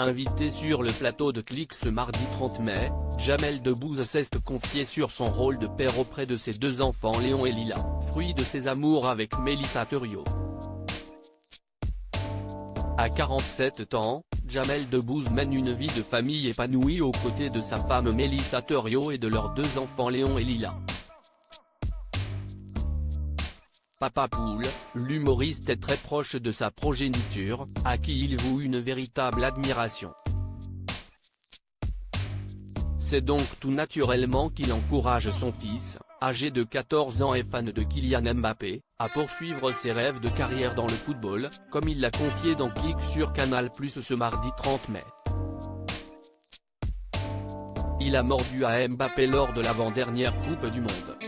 Invité sur le plateau de Click ce mardi 30 mai, Jamel Debbouze s'est confié sur son rôle de père auprès de ses deux enfants Léon et Lila, fruit de ses amours avec Mélissa Thuriot. À 47 ans, Jamel Debbouze mène une vie de famille épanouie aux côtés de sa femme Mélissa Thuriot et de leurs deux enfants Léon et Lila. Papa Poule, l'humoriste est très proche de sa progéniture, à qui il voue une véritable admiration. C'est donc tout naturellement qu'il encourage son fils, âgé de 14 ans et fan de Kylian Mbappé, à poursuivre ses rêves de carrière dans le football, comme il l'a confié dans Click sur Canal+ ce mardi 30 mai. Il a mordu à Mbappé lors de l'avant-dernière Coupe du Monde.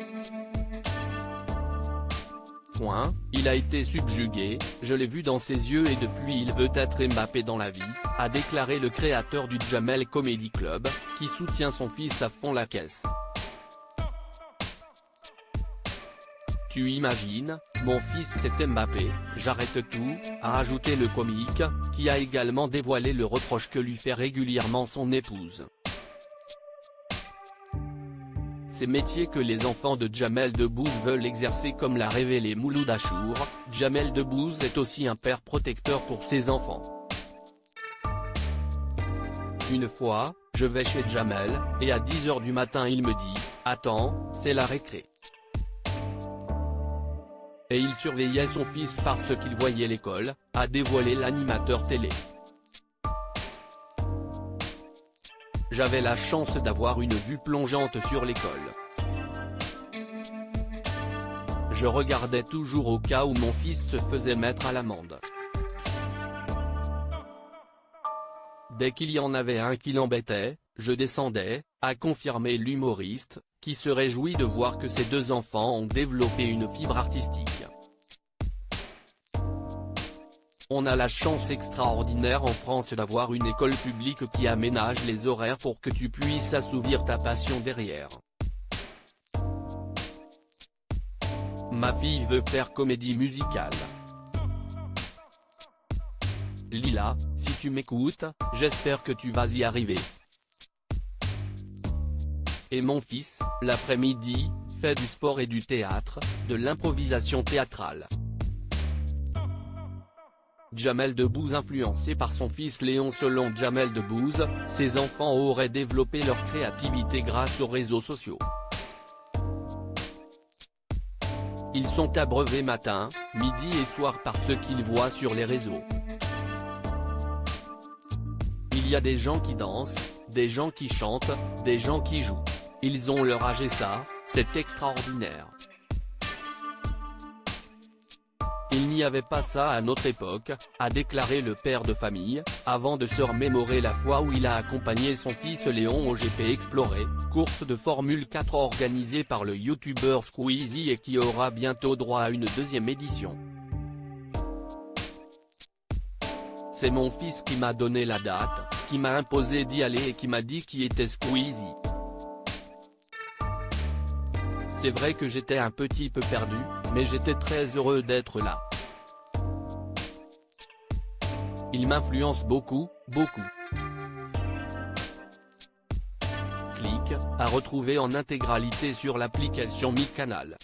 Il a été subjugué, je l'ai vu dans ses yeux et depuis il veut être Mbappé dans la vie, a déclaré le créateur du Jamel Comedy Club, qui soutient son fils à fond la caisse. Tu imagines, mon fils c'est Mbappé, j'arrête tout, a ajouté le comique, qui a également dévoilé le reproche que lui fait régulièrement son épouse. Ces métiers que les enfants de Jamel Debbouze veulent exercer comme l'a révélé Mouloud Achour, Jamel Debbouze est aussi un père protecteur pour ses enfants. Une fois, je vais chez Jamel, et à 10 h du matin il me dit « Attends, c'est la récré ». Et il surveillait son fils parce qu'il voyait l'école, a dévoilé l'animateur télé. J'avais la chance d'avoir une vue plongeante sur l'école. Je regardais toujours au cas où mon fils se faisait mettre à l'amende. Dès qu'il y en avait un qui l'embêtait, je descendais, a confirmé l'humoriste, qui se réjouit de voir que ses deux enfants ont développé une fibre artistique. On a la chance extraordinaire en France d'avoir une école publique qui aménage les horaires pour que tu puisses assouvir ta passion derrière. Ma fille veut faire comédie musicale. Lila, si tu m'écoutes, j'espère que tu vas y arriver. Et mon fils, l'après-midi, fait du sport et du théâtre, de l'improvisation théâtrale. Jamel Debbouze influencé par son fils Léon. Selon Jamel Debbouze, ses enfants auraient développé leur créativité grâce aux réseaux sociaux. Ils sont abreuvés matin, midi et soir par ce qu'ils voient sur les réseaux. Il y a des gens qui dansent, des gens qui chantent, des gens qui jouent. Ils ont leur âge et ça, c'est extraordinaire. Il n'y avait pas ça à notre époque, a déclaré le père de famille, avant de se remémorer la fois où il a accompagné son fils Léon au GP Explorer, course de Formule 4 organisée par le youtubeur Squeezie et qui aura bientôt droit à une deuxième édition. C'est mon fils qui m'a donné la date, qui m'a imposé d'y aller et qui m'a dit qui était Squeezie. C'est vrai que j'étais un petit peu perdu, mais j'étais très heureux d'être là. Il m'influence beaucoup, beaucoup. Click, à retrouver en intégralité sur l'application Mi Canal.